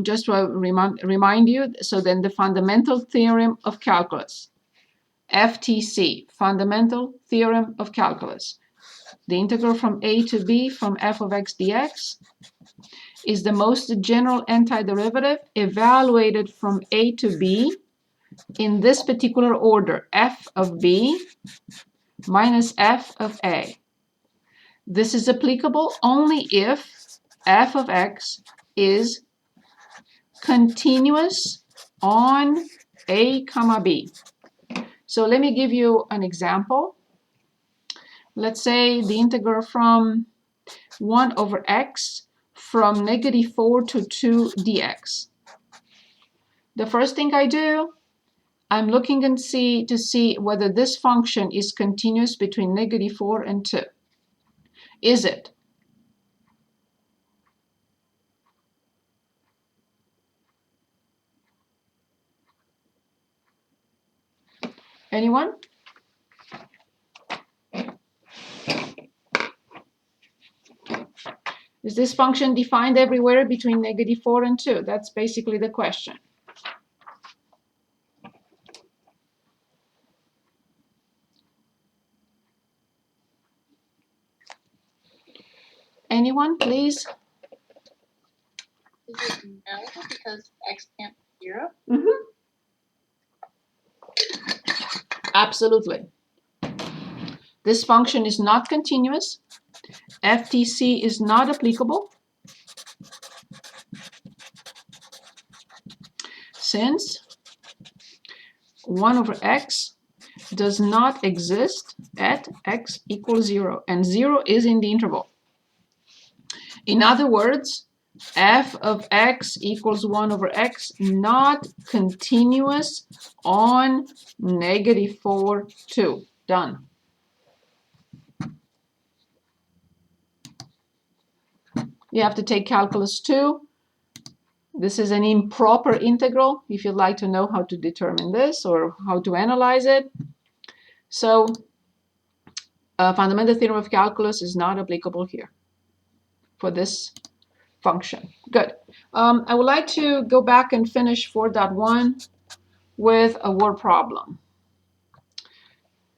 just to remind you, so then the fundamental theorem of calculus, FTC, fundamental theorem of calculus, the integral from a to b from f of x dx is the most general antiderivative evaluated from a to b in this particular order, f of b minus f of a. This is applicable only if f of x is continuous on a comma b. So let me give you an example. Let's say the integral from 1 over x from -4 to 2 dx. The first thing I do, I'm looking and to see whether this function is continuous between -4 and 2. Is it? Anyone? Is this function defined everywhere between -4 and 2? That's basically the question. Anyone, please? Is it no because x can't be 0? Absolutely. This function is not continuous. FTC is not applicable since 1 over x does not exist at x equals 0, and 0 is in the interval. In other words, f of x equals 1 over x, not continuous on -4, 2. Done. You have to take calculus 2. This is an improper integral, if you'd like to know how to determine this or how to analyze it. So, fundamental theorem of calculus is not applicable here for this function. Good. I would like to go back and finish 4.1 with a word problem.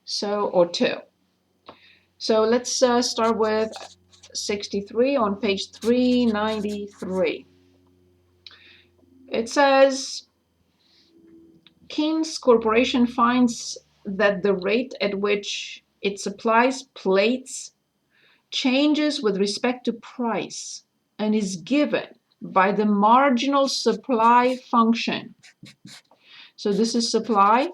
So, or 2. So let's start with 63 on page 393. It says, King's Corporation finds that the rate at which it supplies plates changes with respect to price and is given by the marginal supply function. So this is supply,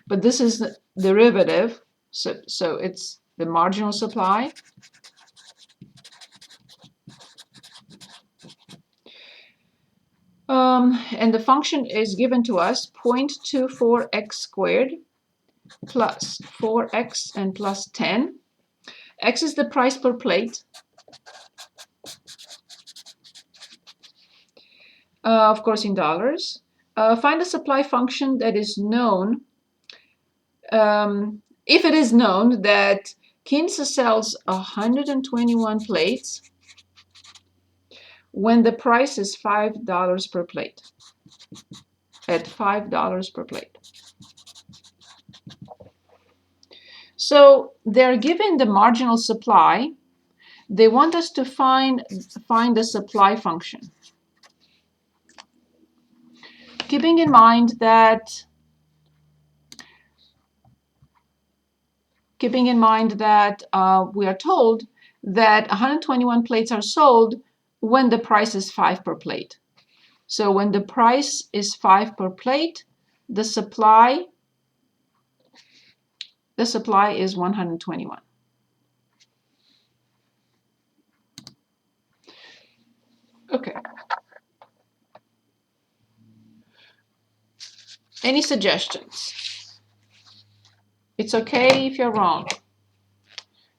but this is the derivative, so it's the marginal supply. And the function is given to us 0.24x squared plus 4x and plus 10. X is the price per plate. Of course, in dollars. Find a supply function that is known. If it is known that Kinsa sells 121 plates when the price is $5 per plate, at $5 per plate. So they're given the marginal supply. They want us to find the supply function. Keeping in mind that we are told that 121 plates are sold when the price is 5 per plate. So when the price is 5 per plate, the supply is 121. Okay. Any suggestions? It's okay if you're wrong.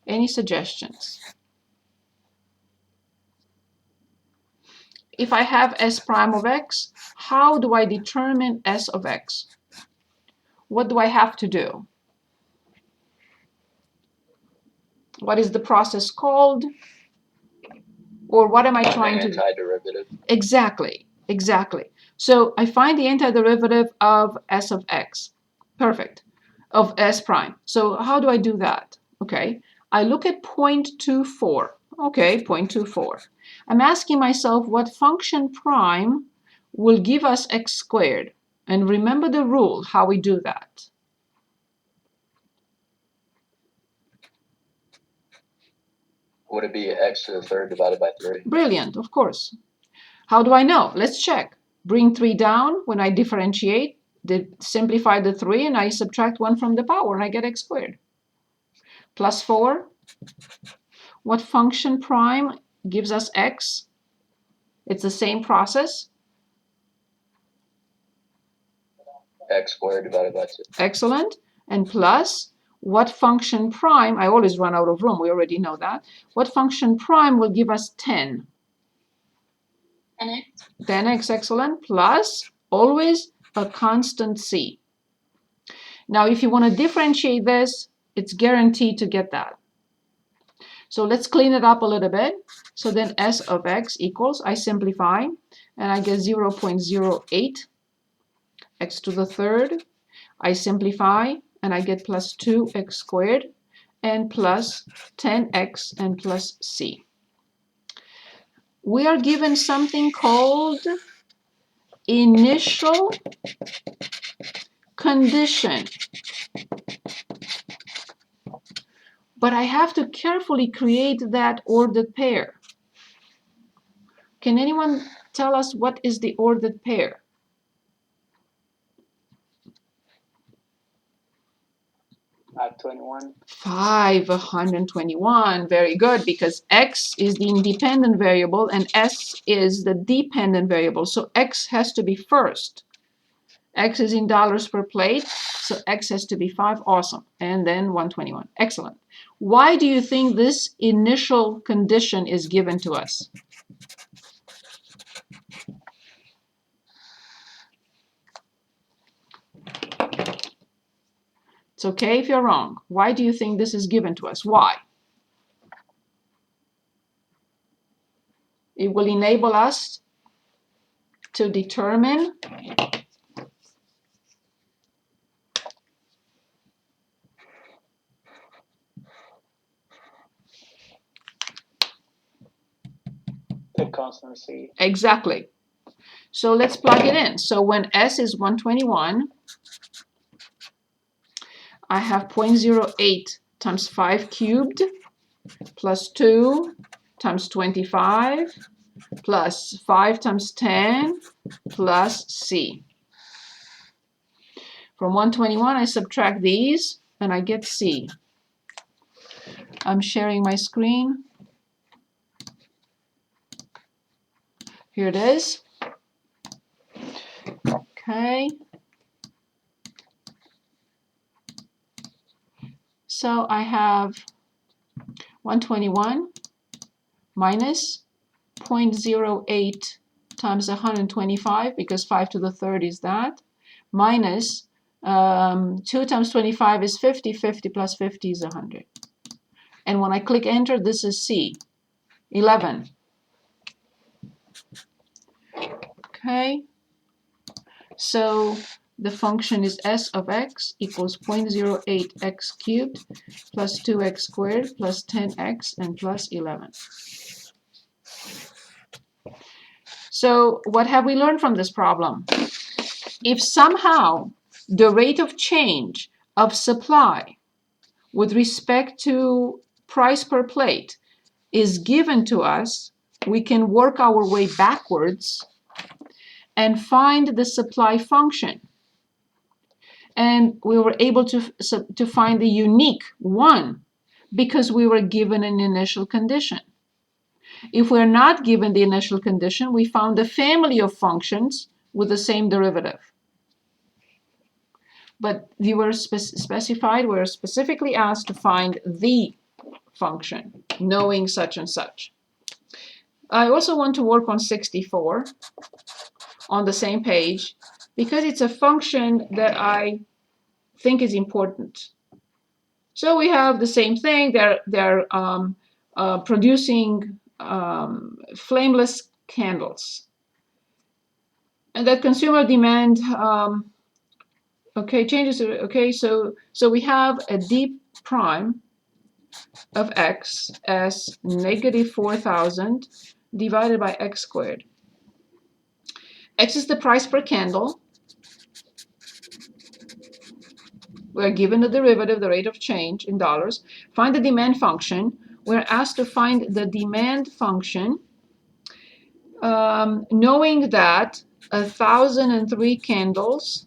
Any suggestions? If I have S prime of x, how do I determine S of x? What do I have to do? What is the process called? Or what am I trying to do? Antiderivative. Exactly, exactly. So I find the antiderivative of s of x. Perfect. Of s prime. So how do I do that? Okay, I look at 0.24. Okay, 0.24. I'm asking myself what function prime will give us x squared. And remember the rule, how we do that. Would it be x to the third divided by 3? Brilliant, of course. How do I know? Let's check. Bring 3 down when I differentiate, simplify the 3, and I subtract 1 from the power, and I get x squared. Plus 4. What function prime gives us x? It's the same process. X squared divided by 2. Excellent. And plus, what function prime, I always run out of room, we already know that. What function prime will give us 10? 10x. 10x, excellent, plus always a constant c. Now, if you want to differentiate this, it's guaranteed to get that. So let's clean it up a little bit. So then s of x equals, I simplify, and I get 0.08 x to the third. I simplify, and I get plus 2x squared, and plus 10x and plus c. We are given something called initial condition. But I have to carefully create that ordered pair. Can anyone tell us what is the ordered pair? 521. 521. Very good, because x is the independent variable and s is the dependent variable. So x has to be first. X is in dollars per plate, so x has to be 5. Awesome. And then 121. Excellent. Why do you think this initial condition is given to us? It's okay if you're wrong. Why do you think this is given to us? Why? It will enable us to determine The constant c. exactly. So let's plug it in. So when s is 121, I have 0.08 times 5 cubed plus 2 times 25 plus 5 times 10 plus c. From 121, I subtract these, and I get c. I'm sharing my screen. Here it is. Okay. So I have 121 minus 0.08 times 125, because 5 to the third is that, minus 2 times 25 is 50, 50 plus 50 is 100. And when I click enter, this is C, 11. Okay, so the function is s of x equals 0.08 x cubed plus 2x squared plus 10x and plus 11. So what have we learned from this problem? If somehow the rate of change of supply with respect to price per plate is given to us, we can work our way backwards and find the supply function. And we were able to find the unique one because we were given an initial condition. If we're not given the initial condition, we found a family of functions with the same derivative. But we were specified, we were specifically asked to find the function, knowing such and such. I also want to work on 64 on the same page because it's a function that I think is important. So we have the same thing. They're producing flameless candles. And that consumer demand, okay, changes. Okay, so we have a d prime of x as negative 4,000 divided by x squared. X is the price per candle. We're given the derivative, the rate of change in dollars. Find the demand function. We're asked to find the demand function, knowing that 1,003 candles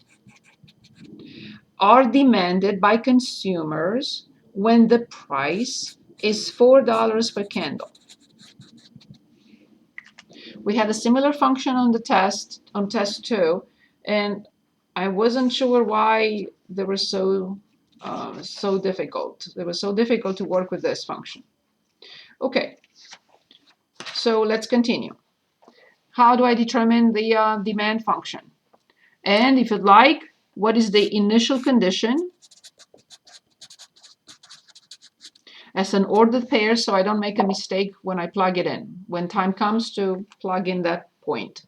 are demanded by consumers when the price is $4 per candle. We had a similar function on the test, on test 2, and I wasn't sure why they were so difficult. They were so difficult to work with this function. Okay, so let's continue. How do I determine the demand function? And if you'd like, what is the initial condition as an ordered pair so I don't make a mistake when I plug it in, when time comes to plug in that point?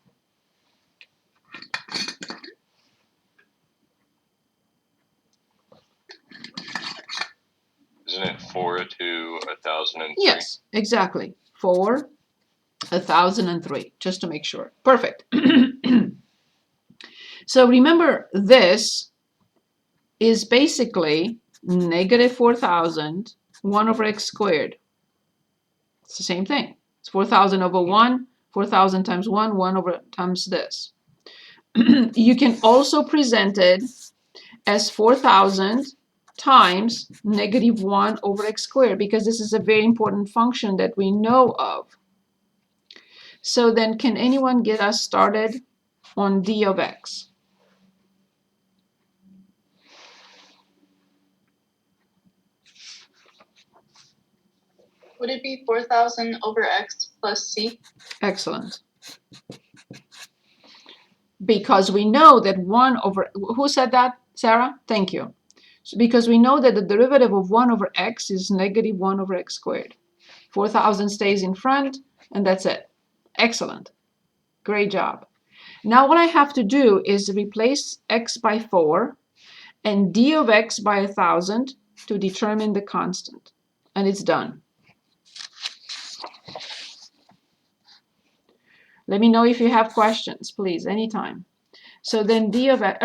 Isn't it 4 to 1,003? Yes, exactly. 4, 1,003, just to make sure. Perfect. So remember, this is basically negative 4,000, 1 over x squared. It's the same thing. It's 4,000 over 1, 4,000 times 1, 1 over times this. You can also present it as 4,000 times negative 1 over x squared, because this is a very important function that we know of. So then, can anyone get us started on d of x? Would it be 4,000 over x plus c? Excellent. Because we know that 1 over, who said that, Sarah? Thank you. Because we know that the derivative of 1 over x is negative 1 over x squared. 4,000 stays in front, and that's it. Excellent. Great job. Now what I have to do is replace x by 4 and d of x by 1,000 to determine the constant. And it's done. Let me know if you have questions, please, anytime. So then d of x,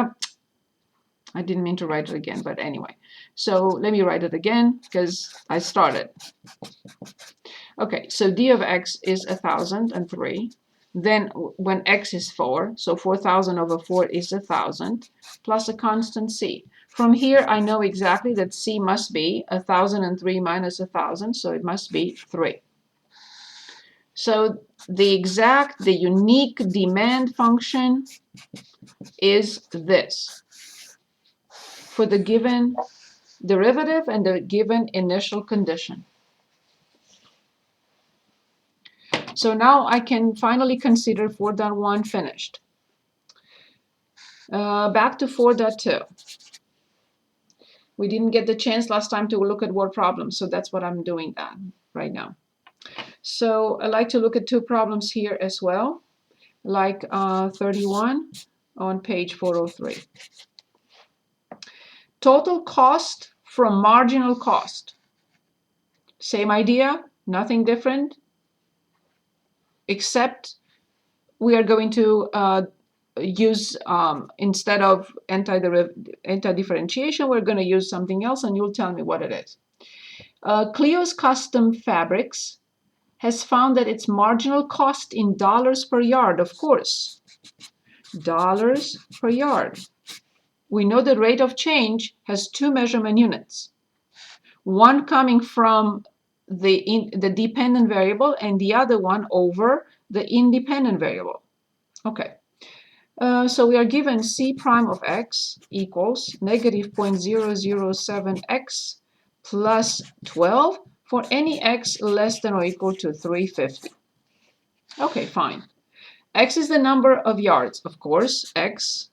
I didn't mean to write it again, but anyway. So let me write it again because I started. Okay, so d of x is 1,003. Then when x is 4, so 4,000 over 4 is 1,000, plus a constant c. From here, I know exactly that c must be 1,003 minus 1,000, so it must be 3. So the unique demand function is this for the given derivative and the given initial condition. So now I can finally consider 4.1 finished. Back to 4.2. We didn't get the chance last time to look at word problems, so that's what I'm doing right now. So I like to look at 2 problems here as well, like 31 on page 403. Total cost from marginal cost. Same idea, nothing different, except we are going to use, instead of anti-differentiation, we're going to use something else, and you'll tell me what it is. Clio's Custom Fabrics has found that its marginal cost in dollars per yard, of course, dollars per yard. We know the rate of change has 2 measurement units, one coming from the dependent variable and the other one over the independent variable. Okay, so we are given c prime of x equals negative 0.007x plus 12 for any x less than or equal to 350. Okay, fine. X is the number of yards, of course. X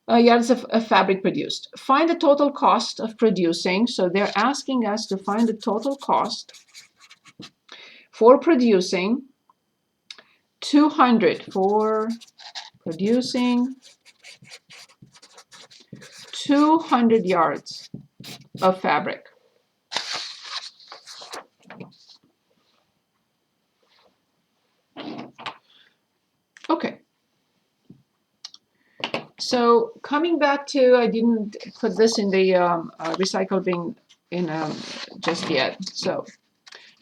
yards of fabric produced. Find the total cost of producing. So they're asking us to find the total cost for producing 200 for producing 200 yards of fabric. Okay. So coming back to, I didn't put this in the recycle bin in just yet. So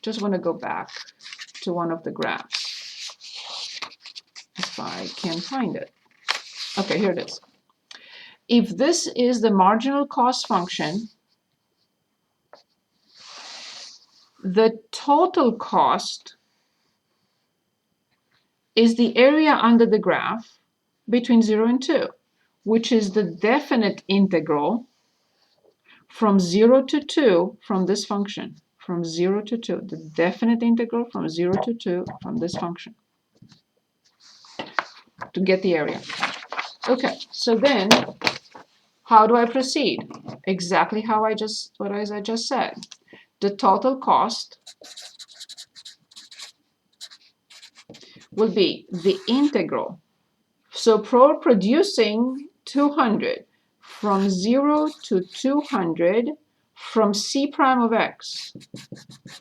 just want to go back to one of the graphs if I can find it. Okay, here it is. If this is the marginal cost function, the total cost is the area under the graph between 0 and 2, which is the definite integral from 0 to 2 from this function. From 0 to 2, the definite integral from 0 to 2 from this function to get the area. Okay, so then how do I proceed? Exactly how I just said. The total cost will be the integral. So for producing 200 from 0 to 200 from c prime of x,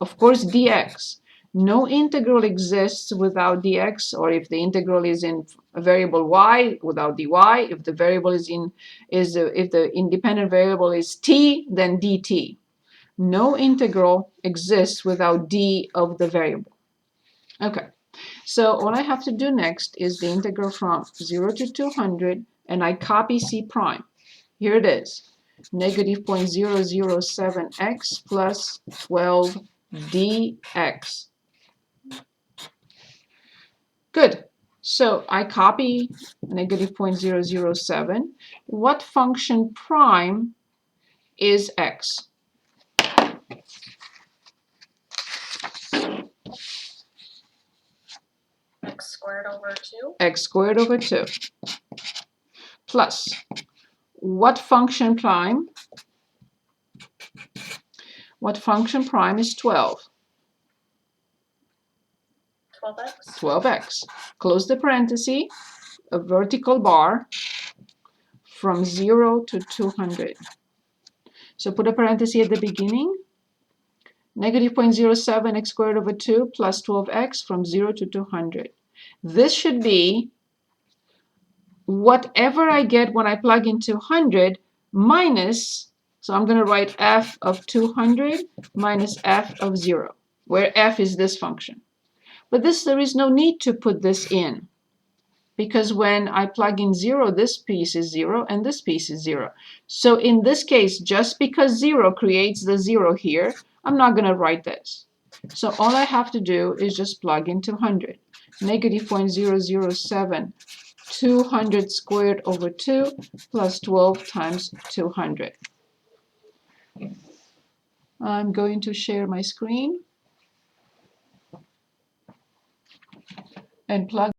of course dx. No integral exists without dx, or if the integral is in a variable y, without dy. If the variable is if the independent variable is t, then dt. No integral exists without d of the variable. Okay, so all I have to do next is the integral from 0 to 200, and I copy c prime. Here it is, negative 0.007x plus 12 dx. Good. So I copy negative 0.007. What function prime is x? X squared over 2. X squared over 2. Plus, what function prime? What function prime is 12? 12x. 12x. Close the parenthesis, a vertical bar from 0 to 200. So put a parenthesis at the beginning. Negative 0.07 x squared over 2 plus 12x from 0 to 200. This should be whatever I get when I plug in 200 minus, so I'm going to write f of 200 minus f of 0, where f is this function. But there is no need to put this in, because when I plug in 0, this piece is 0 and this piece is 0. So in this case, just because 0 creates the 0 here, I'm not going to write this. So all I have to do is just plug in 200. Negative 0.007, 200 squared over 2 plus 12 times 200. I'm going to share my screen and plug